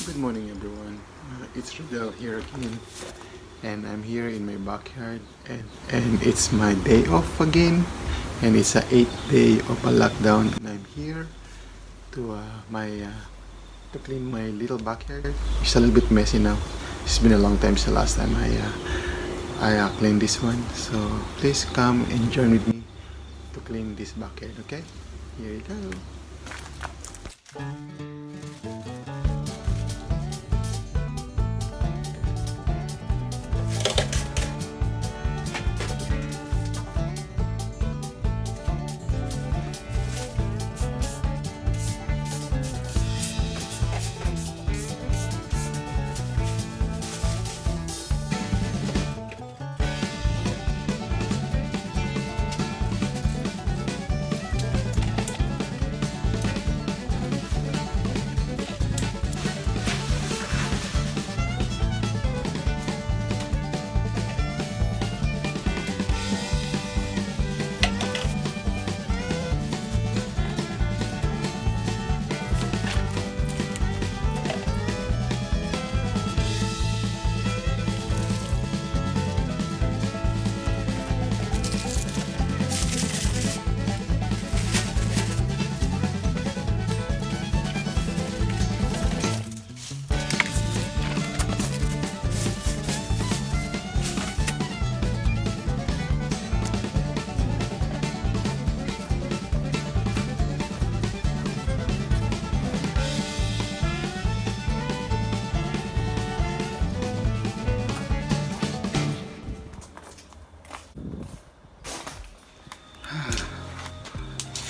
Good morning, everyone. It's Rodel here again, and I'm here in my backyard, and it's my day off again, and it's a 8th day of a lockdown, and I'm here to to clean my little backyard. It's a little bit messy now. It's been a long time since the last time I cleaned this one, so please come and join with me to clean this backyard. Okay? Here you go.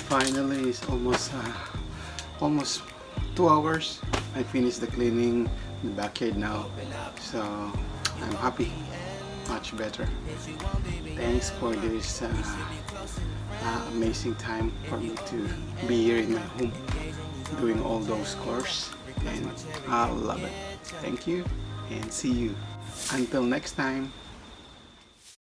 Finally, it's almost 2 hours. I finished the cleaning the backyard now, so I'm happy, much better. Thanks for this amazing time for me to be here in my home doing all those chores, and I love it. Thank you, and see you until next time.